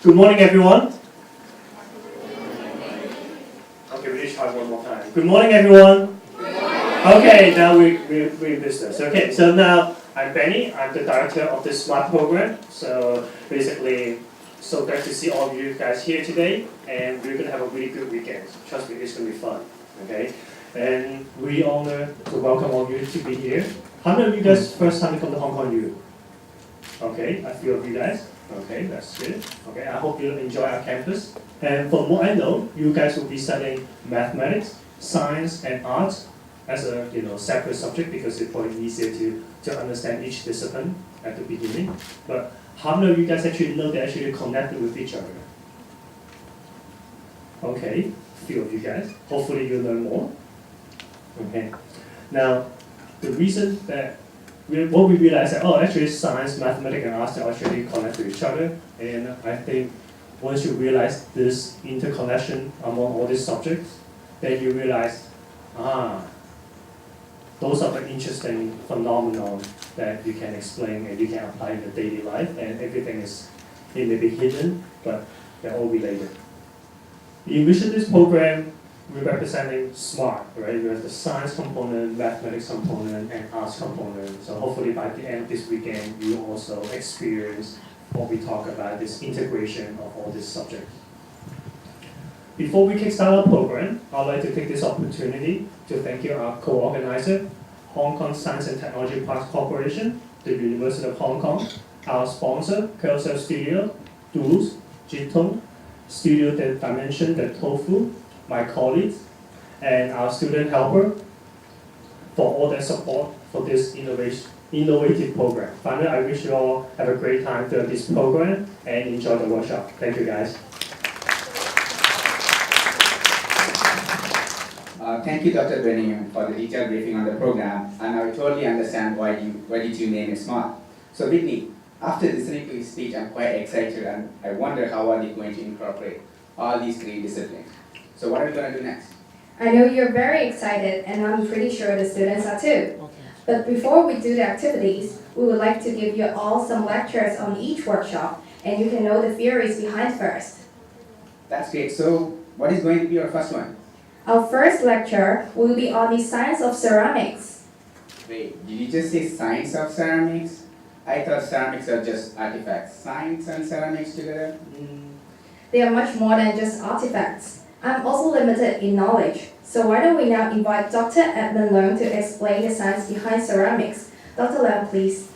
Good morning, everyone. Okay, we just try one more time. Good morning, everyone. Okay, now we're in business. Okay, so now I'm Benny. I'm the director of the SMART program. So basically, so glad to see all of you guys here today, and we're gonna have a really good weekend. Trust me, it's gonna be fun. Okay, and we honor to welcome all of you to be here. How many of you guys first time to come to Hong Kong U? Okay, a few of you guys. Okay, that's good. Okay, I hope you enjoy our campus. And from what I know, you guys will be studying mathematics, science, and arts as a separate subject because it's probably easier to understand each discipline at the beginning. But how many of you guys actually know they actually connected with each other? Okay, a few of you guys. Hopefully you'll learn more. Okay. Now, the reason that what we realized that actually science, mathematics, and arts are actually connected to each other, and I think once you realize this interconnection among all these subjects, then you realize, those are the interesting phenomenon that you can explain and you can apply in the daily life, and everything is, it may be hidden, but they're all related. We envision this program, we're representing SMART, right? We have the science component, mathematics component, and arts component. So hopefully by the end of this weekend, you also experience what we talk about, this integration of all these subjects. Before we kickstart our program, I'd like to take this opportunity to thank you, our co-organizer, Hong Kong Science and Technology Parks Corporation, the University of Hong Kong, our sponsor, Carousel Studio, Dulce, Jitong, Studio The Dimension, The Tofu, my colleagues, and our student helper for all their support for this innovative program. Finally, I wish you all have a great time through this program and enjoy the workshop. Thank you, guys. Thank you, Dr. Benny, for the detailed briefing on the program, and I totally understand why did you name it SMART. So Whitney, after listening to his speech, I'm quite excited, and I wonder how are they going to incorporate all these three disciplines. So what are we going to do next? I know you're very excited, and I'm pretty sure the students are too. Okay. But before we do the activities, we would like to give you all some lectures on each workshop, and you can know the theories behind first. That's great. So what is going to be our first one? Our first lecture will be on the science of ceramics. Wait, did you just say science of ceramics? I thought ceramics are just artifacts. Science and ceramics together? They are much more than just artifacts. I'm also limited in knowledge, so why don't we now invite Dr. Edmond Leung to explain the science behind ceramics. Dr. Leung, please.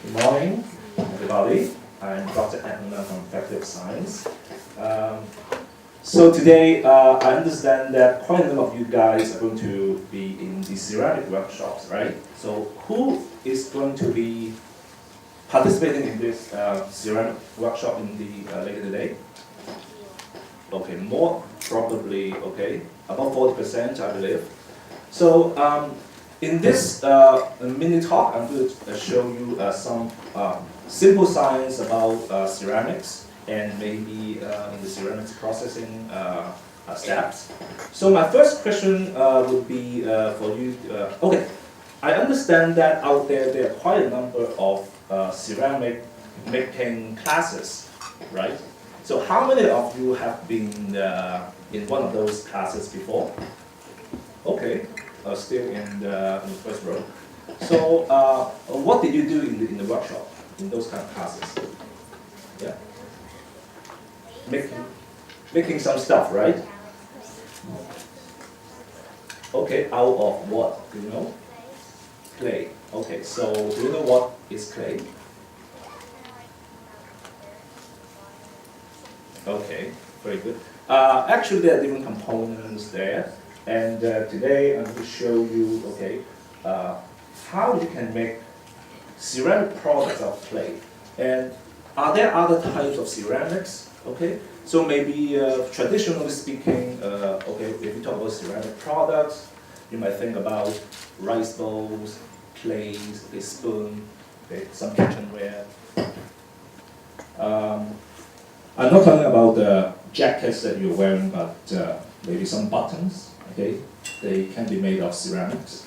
Good morning, everybody. I'm Dr. Edmond Leung from Faculty of Science. So today, I understand that quite a number of you guys are going to be in the ceramic workshops, right? So who is going to be participating in this ceramic workshop in the later today? Okay, more probably, okay, about 40%, I believe. So in this mini talk, I'm going to show you some simple science about ceramics, and maybe in the ceramics processing steps. So my first question would be for you. Okay, I understand that out there are quite a number of ceramic making classes, right? So how many of you have been in one of those classes before? Okay, still in the first row. So what did you do in the workshop, in those kind of classes? Yeah. Making some stuff, right? Okay, out of what? Do you know? Clay. Okay, so do you know what is clay? Okay, very good. Actually, there are different components there, and today I'm going to show you, okay, how you can make ceramic products of clay. And are there other types of ceramics? Okay, so maybe traditionally speaking, okay, if you talk about ceramic products, you might think about rice bowls, plates, a spoon, okay, some kitchenware. I'm not talking about the jackets that you're wearing, but maybe some buttons, okay, they can be made of ceramics.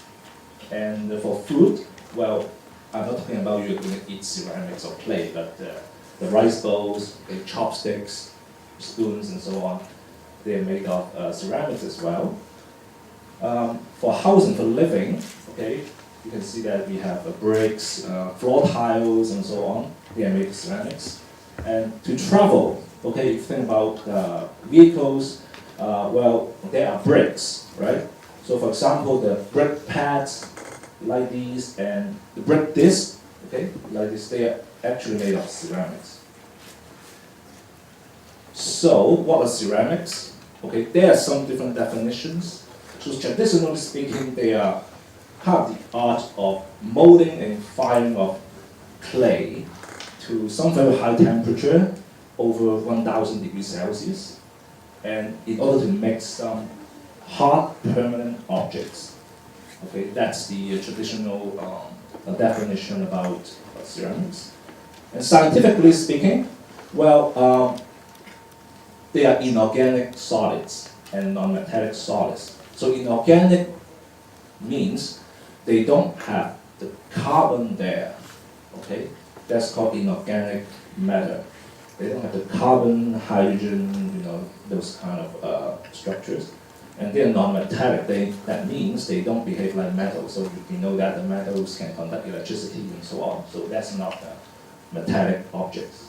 And for food, well, I'm not talking about you're going to eat ceramics or clay, but the rice bowls, the chopsticks, spoons, and so on, they're made of ceramics as well. For housing, for living, okay, you can see that we have bricks, floor tiles, and so on. They are made of ceramics. And to travel, okay, if you think about vehicles, well, there are bricks, right? So for example, the brake pads like these and the brake disc, okay, like this, they are actually made of ceramics. So what are ceramics? Okay, there are some different definitions. So traditionally speaking, they are kind of the art of molding and firing of clay to some very high temperature, over 1000 degrees Celsius, and in order to make some hard permanent objects. Okay, that's the traditional definition about ceramics. And scientifically speaking, well, they are inorganic solids and non-metallic solids. So inorganic means they don't have the carbon there. Okay, that's called inorganic matter. They don't have the carbon, hydrogen, you know, those kind of structures. And they're non-metallic. That means they don't behave like metal. So you know that the metals can conduct electricity and so on. So that's not metallic objects.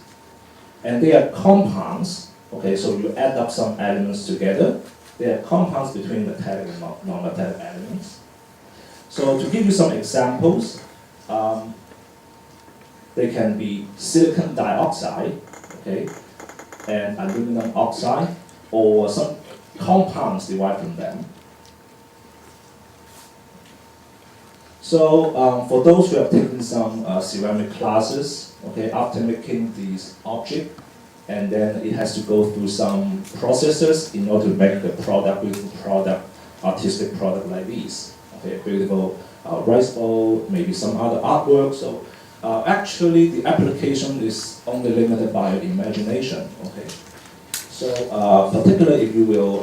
And they are compounds. Okay, so you add up some elements together. They are compounds between metallic and non-metallic elements. So to give you some examples, they can be silicon dioxide, okay, and aluminum oxide, or some compounds derived from them. So for those who have taken some ceramic classes, okay, after making these objects, and then it has to go through some processes in order to make the product, beautiful product, artistic product like these. Okay, a beautiful rice bowl, maybe some other artwork. So actually, the application is only limited by your imagination. Okay, so particularly if you will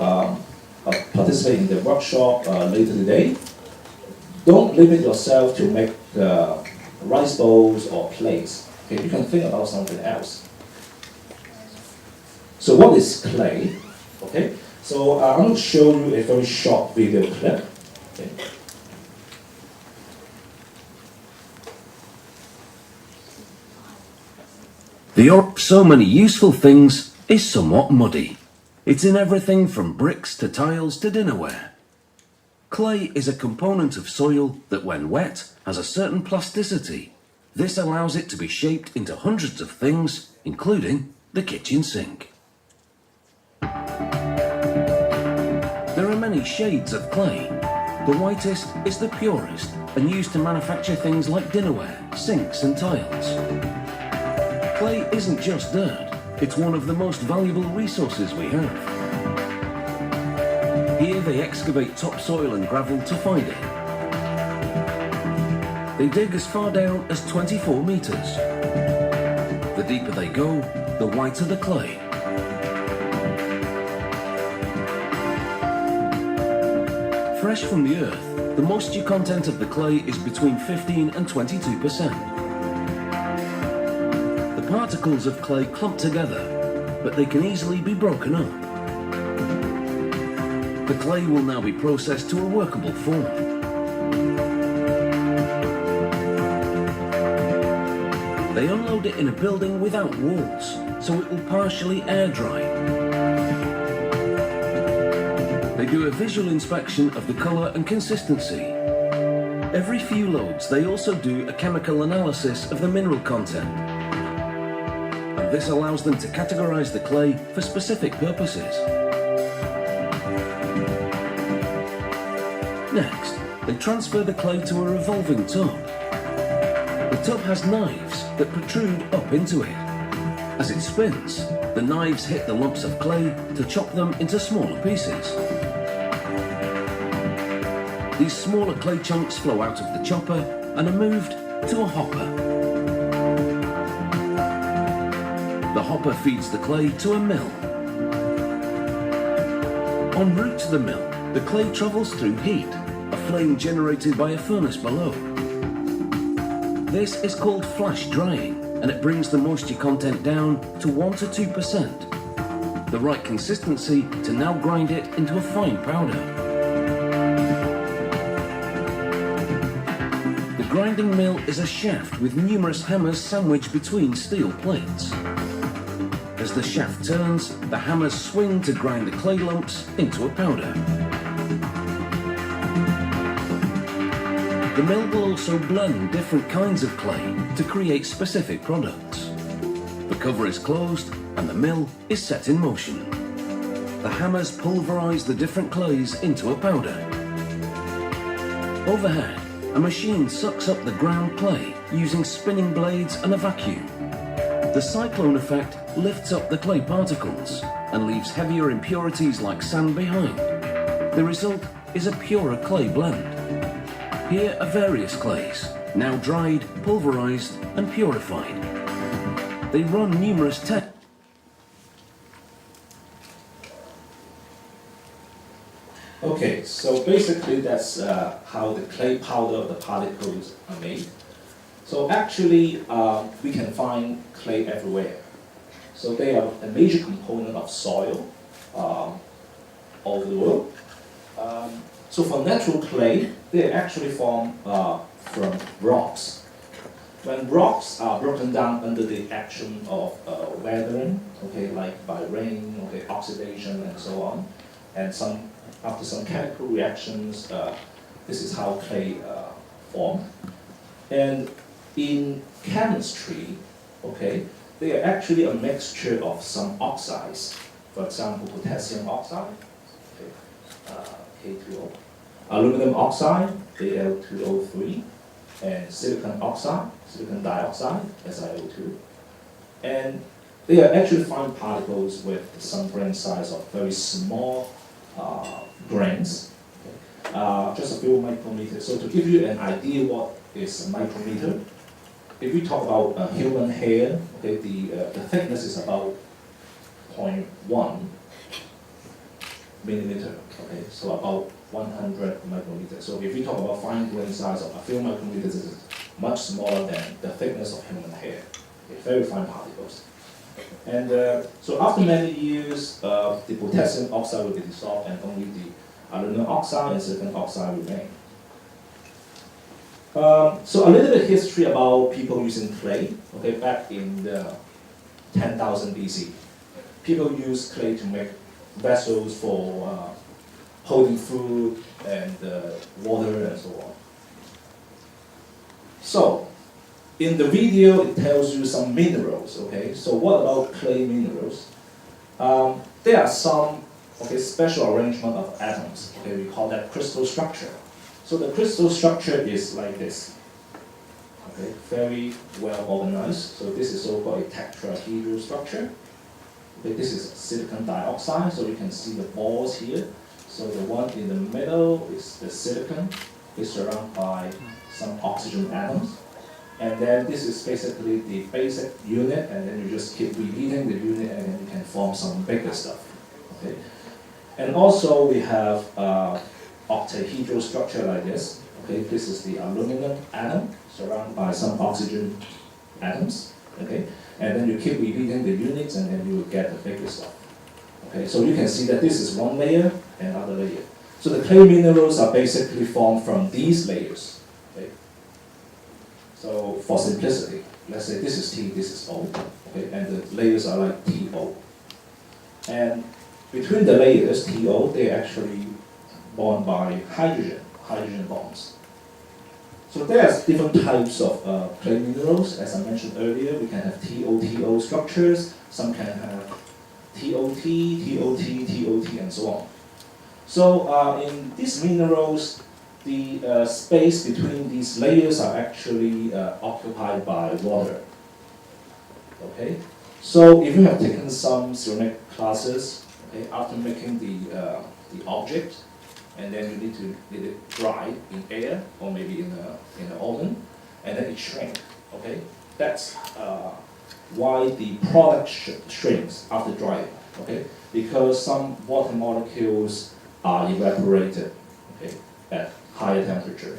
participate in the workshop later today, don't limit yourself to make rice bowls or plates. Okay, you can think about something else. So what is clay? Okay, so I'm going to show you a very short video clip. Okay. The order of so many useful things is somewhat muddy. It's in everything from bricks to tiles to dinnerware. Clay is a component of soil that, when wet, has a certain plasticity. This allows it to be shaped into hundreds of things, including the kitchen sink. There are many shades of clay. The whitest is the purest and used to manufacture things like dinnerware, sinks and tiles. Clay isn't just dirt, it's one of the most valuable resources we have. Here they excavate topsoil and gravel to find it. They dig as far down as 24 meters. The deeper they go, the whiter the clay. Fresh from the earth, the moisture content of the clay is between 15 and 22%. The particles of clay clump together, but they can easily be broken up. The clay will now be processed to a workable form. They unload it in a building without walls, so it will partially air dry. They do a visual inspection of the colour and consistency. Every few loads they also do a chemical analysis of the mineral content. And this allows them to categorise the clay for specific purposes. Next, they transfer the clay to a revolving tub. The tub has knives that protrude up into it. As it spins, the knives hit the lumps of clay to chop them into smaller pieces. These smaller clay chunks flow out of the chopper and are moved to a hopper. The hopper feeds the clay to a mill. En route to the mill, The clay travels through heat, a flame generated by a furnace below. This is called flash drying, and it brings the moisture content down to 1 to 2%, the right consistency to now grind it into a fine powder. The grinding mill is a shaft with numerous hammers sandwiched between steel plates. As the shaft turns, the hammers swing to grind the clay lumps into a powder. The mill will also blend different kinds of clay to create specific products. The cover is closed and the mill is set in motion. The hammers pulverize the different clays into a powder. Overhead, a machine sucks up the ground clay using spinning blades and a vacuum. The cyclone effect lifts up the clay particles and leaves heavier impurities like sand behind. The result is a purer clay blend. Here are various clays, now dried, pulverized and purified. They run numerous tests. Okay, so basically that's how the clay powder of the particles are made. So actually, we can find clay everywhere. So they are a major component of soil all over the world. So for natural clay, they actually form from rocks. When rocks are broken down under the action of weathering, okay, like by rain, okay, oxidation and so on, and after some chemical reactions, this is how clay form. And in chemistry, okay, they are actually a mixture of some oxides. For example, potassium oxide, okay, K2O. Aluminum oxide, Al2O3, and silicon oxide, silicon dioxide, SiO2. And they are actually fine particles with some grain size of very small grains. Okay. Just a few micrometers. So to give you an idea what is a micrometer, if we talk about human hair, okay, the thickness is about 0.1 millimeter, okay, so about 100 micrometers. So if we talk about fine grain size of a few micrometers, it is much smaller than the thickness of human hair. Okay, very fine particles. And so after many years, the potassium oxide will be dissolved and only the aluminum oxide and silicon oxide remain. So a little bit history about people using clay. Okay, back in the 10,000 BC, people used clay to make vessels for holding food and water and so on. So, in the video, it tells you some minerals, okay? So what about clay minerals? There are some, okay, special arrangement of atoms, okay? We call that crystal structure. So the crystal structure is like this, okay? Very well organized. So this is so-called a tetrahedral structure. Okay, this is silicon dioxide, so you can see the balls here. So the one in the middle is the silicon. It's surrounded by some oxygen atoms. And then this is basically the basic unit, and then you just keep repeating the unit, and then you can form some bigger stuff. Okay? And also we have octahedral structure like this. Okay, this is the aluminum atom surrounded by some oxygen atoms. Okay, and then you keep repeating the units, and then you will get the bigger stuff. Okay, so you can see that this is one layer and another layer. So the clay minerals are basically formed from these layers. Okay? So for simplicity, let's say this is T, this is O, okay, and the layers are like TO. And between the layers, TO, they're actually bound by hydrogen bonds. So there's different types of clay minerals. As I mentioned earlier, we can have TO structures, some can have TOT, and so on. So in these minerals, the space between these layers are actually occupied by water. Okay, so if you have taken some ceramic classes, okay, after making the object, and then you need to let it dry in air or maybe in an oven, and then it shrinks. Okay, that's why the product shrinks after drying. Okay, because some water molecules are evaporated, okay, at higher temperature.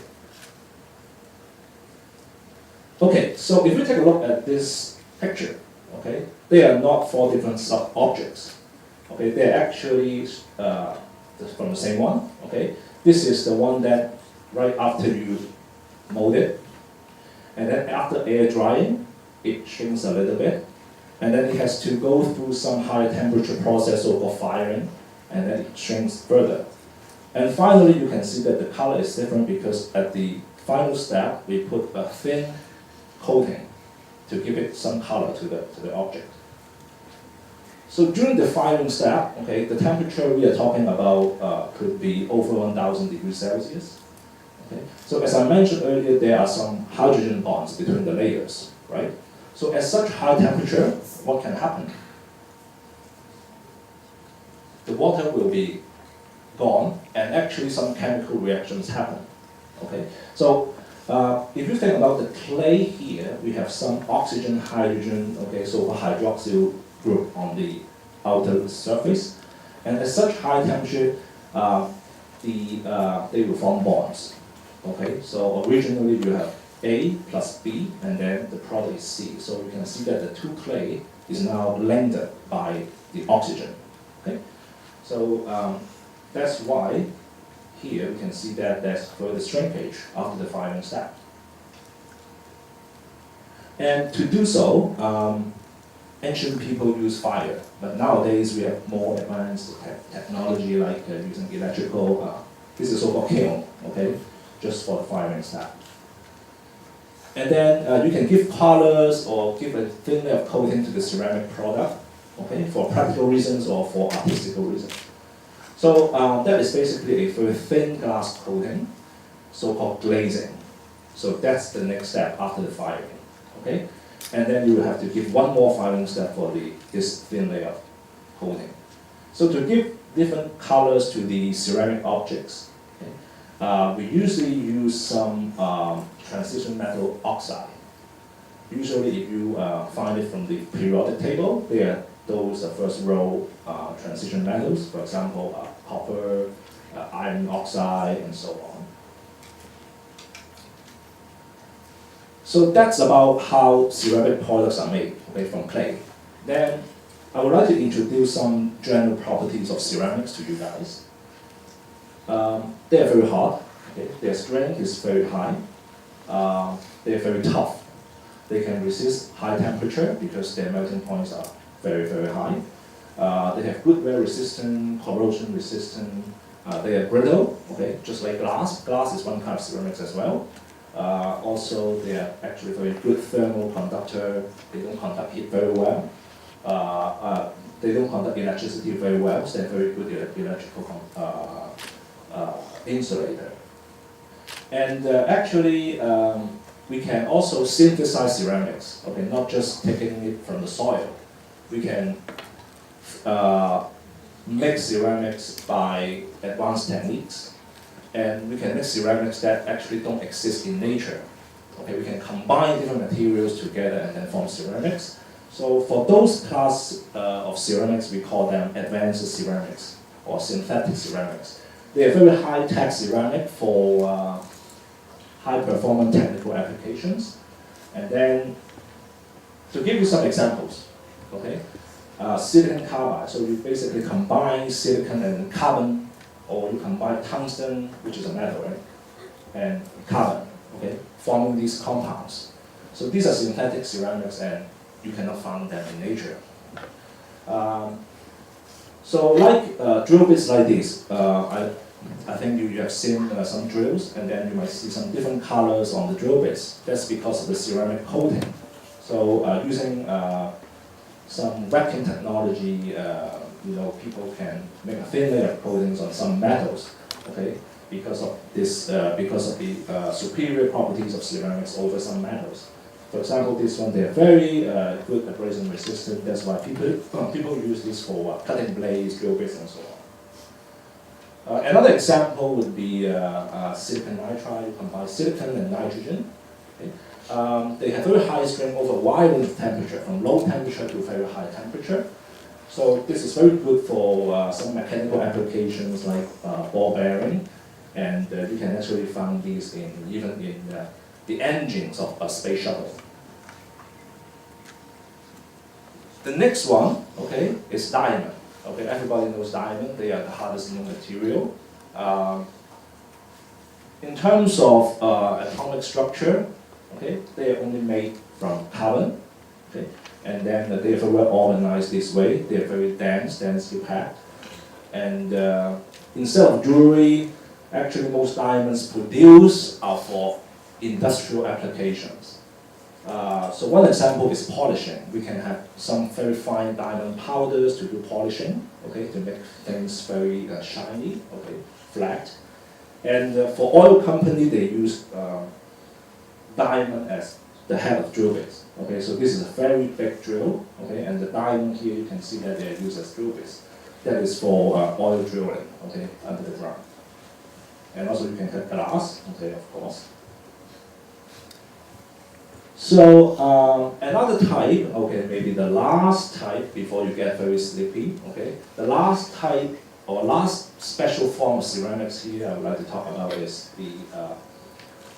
Okay, so if we take a look at this picture, okay, they are not 4 different sub-objects. Okay, they're actually from the same one. Okay, this is the one that right after you mold it, and then after air drying, it shrinks a little bit, and then it has to go through some high temperature process over firing, and then it shrinks further. And finally, you can see that the color is different because at the final step, we put a thin coating to give it some color to the object. So during the firing step, okay, the temperature we are talking about could be over 1000 degrees Celsius. Okay? So as I mentioned earlier, there are some hydrogen bonds between the layers, right? So at such high temperature, what can happen? The water will be gone, and actually some chemical reactions happen. Okay, so if you think about the clay here, we have some oxygen, hydrogen, okay, so a hydroxyl group on the outer surface, and at such high temperature, they will form bonds. Okay, so originally you have A plus B, and then the product is C. So you can see that the two clay is now linked by the oxygen. Okay, so that's why here we can see that there's further shrinkage after the firing step. And to do so, ancient people use fire, but nowadays we have more advanced technology like using electrical, this is so-called kiln, okay, just for the firing step. And then you can give colors or give a thin layer of coating to the ceramic product, okay, for practical reasons or for artistical reasons. So that is basically a very thin glass coating, so-called glazing. So that's the next step after the firing, okay? And then you will have to give one more firing step for this thin layer of coating. So to give different colors to the ceramic objects, okay, we usually use some transition metal oxide. Usually if you find it from the periodic table, they are those first row transition metals, for example, copper, iron oxide, and so on. So that's about how ceramic products are made, okay, from clay. Then I would like to introduce some general properties of ceramics to you guys. They are very hard, okay? Their strength is very high. They are very tough. They can resist high temperature because their melting points are very, very high. They have good wear resistant, corrosion resistant. They are brittle, okay, just like glass. Glass is one kind of ceramics as well. Also, they are actually very good thermal conductor. They don't conduct heat very well. They don't conduct electricity very well, so they're very good electrical insulator. And actually, we can also synthesize ceramics, okay, not just taking it from the soil. We can make ceramics by advanced techniques, and we can make ceramics that actually don't exist in nature. Okay, we can combine different materials together and then form ceramics. So for those class of ceramics, we call them advanced ceramics or synthetic ceramics. They are very high-tech ceramic for high-performance technical applications. And then, to give you some examples, okay, silicon carbide. So you basically combine silicon and carbon, or you combine tungsten, which is a metal, right, and carbon, okay, forming these compounds. So these are synthetic ceramics, and you cannot find them in nature. So like drill bits like this, I think you have seen some drills, and then you might see some different colors on the drill bits. That's because of the ceramic coating. So using some vacuum technology, people can make a thin layer of coatings on some metals, okay, because of this, because of the superior properties of ceramics over some metals. For example, this one, they are very good abrasion resistant. That's why people use this for cutting blades, drill bits, and so on. Another example would be silicon nitride. You combine silicon and nitrogen. Okay? They have very high strength over a wide range of temperature, from low temperature to very high temperature. So this is very good for some mechanical applications like ball bearing, and you can actually find these even in the engines of a space shuttle. The next one, okay, is diamond. Okay, everybody knows diamond. They are the hardest known material. In terms of atomic structure, okay, they are only made from carbon. Okay, and then they are very well organized this way. They are very densely packed. And instead of jewelry, actually most diamonds produced are for industrial applications. So one example is polishing. We can have some very fine diamond powders to do polishing, okay, to make things very shiny, okay, flat. And for oil company, they use diamond as the head of drill bits. Okay, so this is a very big drill, okay, and the diamond here, you can see that they are used as drill bits. That is for oil drilling, okay, under the ground. And also you can have glass, okay, of course. So another type, okay, maybe the last type before you get very sleepy, okay. The last type or last special form of ceramics here I would like to talk about is the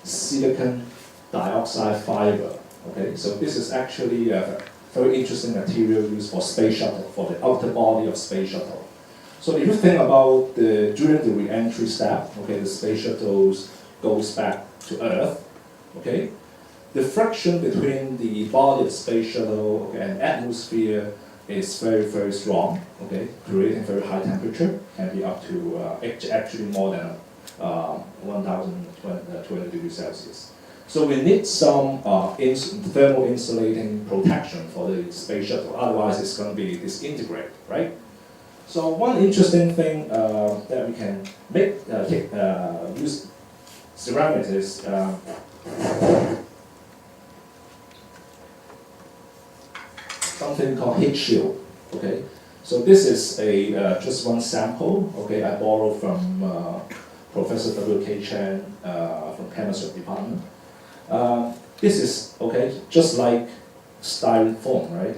silicon dioxide fiber. Okay, so this is actually a very interesting material used for space shuttle, for the outer body of space shuttle. So if you think about during the re-entry step, okay, the space shuttle goes back to Earth, okay. The friction between the body of the space shuttle, okay, and atmosphere is very, very strong, okay, creating very high temperature, can be up to actually more than 1020 degrees Celsius. So we need some thermal insulating protection for the space shuttle, otherwise it's going to be disintegrated, right? So one interesting thing that we can make, use ceramics is something called heat shield. Okay, so this is a just one sample. Okay, I borrowed from Professor W.K. Chen from chemistry department. This is okay, just like styrofoam, right?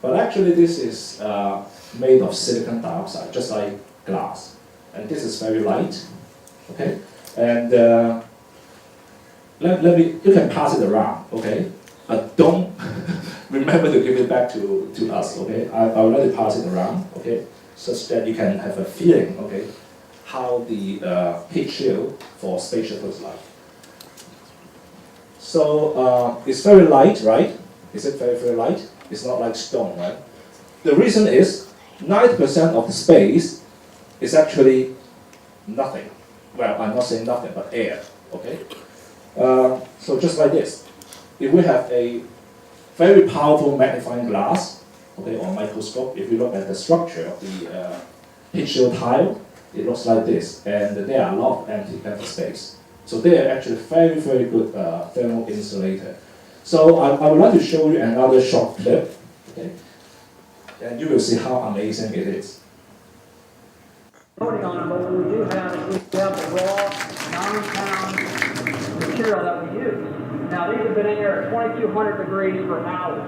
But actually, this is made of silicon dioxide, just like glass, and this is very light. Okay, and you can pass it around. Okay, but don't. Remember to give it back to us, okay? I would like to pass it around, okay? Such that you can have a feeling, okay, how the heat shield for space shuttle is like. So it's very light, right? Is it very, very light? It's not like stone, right? The reason is 90% of the space is actually nothing. Well, I'm not saying nothing, but air, okay? So just like this. If we have a very powerful magnifying glass, okay, or microscope, if you look at the structure of the heat shield tile, it looks like this, and there are a lot of empty space. So they are actually very, very good thermal insulator. So I would like to show you another short clip, okay, and you will see how amazing it is. Coating on them, but what we do have is we have the raw, non-pound material that we use. Now these have been in here at 2,200 degrees for hours.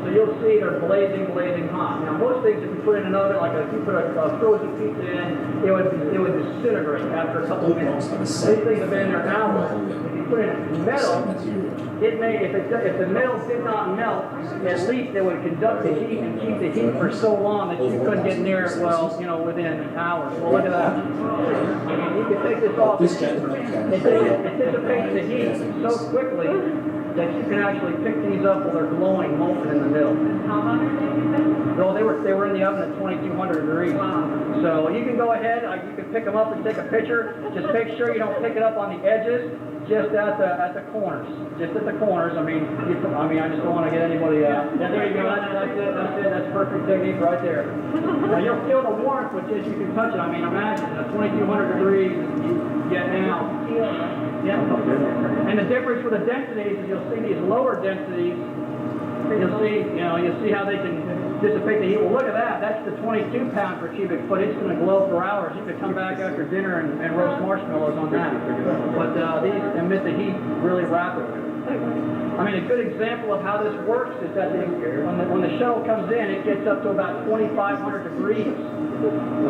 So you'll see they're blazing, blazing hot. Now most things, if you put in an oven, like if you put a frozen pizza in, it would disintegrate after a couple of minutes. These things have been in there hours. If you put it in metal, it may, if the metal did not melt, at least it would conduct the heat and keep the heat for so long that you couldn't get near it, well, you know, within hours. Well, look at that. I mean, you can take this off. This gentleman can. It dissipates the heat so quickly that you can actually pick these up while they're glowing, molten in the middle. No, they were in the oven at 2,200 degrees. So you can go ahead, you can pick them up and take a picture. Just make sure you don't pick it up on the edges, just at the corners. Just at the corners. I mean, I just don't want to get anybody. Yeah, there you go. That's it. That's it. That's perfect technique right there. Now you'll feel the warmth, which is you can touch it. I mean, imagine at 2,200 degrees you get now. Yeah. And the difference with the densities is you'll see these lower densities. You'll see how they can dissipate the heat. Well, look at that. That's the 22 pound per cubic foot. It's going to glow for hours. You could come back after dinner and roast marshmallows on that. But these emit the heat really rapidly. I mean, a good example of how this works is that when the shuttle comes in, it gets up to about 2,500 degrees.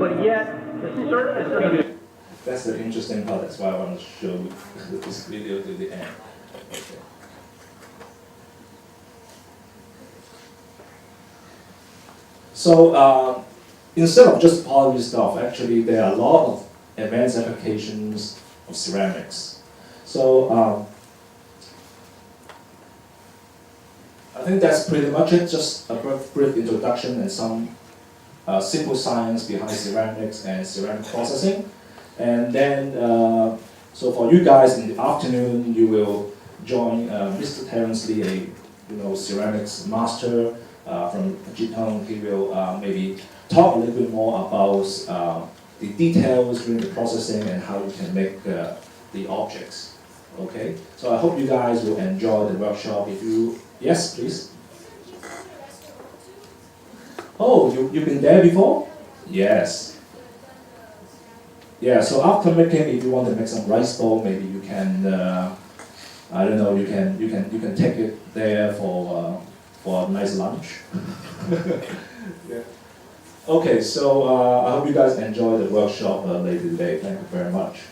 But yet, the surface of the That's the interesting part. That's why I want to show this video to the end. Okay. So instead of just poly stuff, actually there are a lot of advanced applications of ceramics. So I think that's pretty much it. Just a brief introduction and some simple science behind ceramics and ceramic processing. And then, so for you guys in the afternoon, you will join Mr. Terence Lee, a ceramics master from Jitong. He will maybe talk a little bit more about the details during the processing and how you can make the objects. Okay, so I hope you guys will enjoy the workshop. If you, yes, please. Oh, you've been there before? Yes. Yeah, so after making, if you want to make some rice bowl, maybe you can, I don't know, you can take it there for a nice lunch. Yeah. Okay, so I hope you guys enjoy the workshop later today. Thank you very much.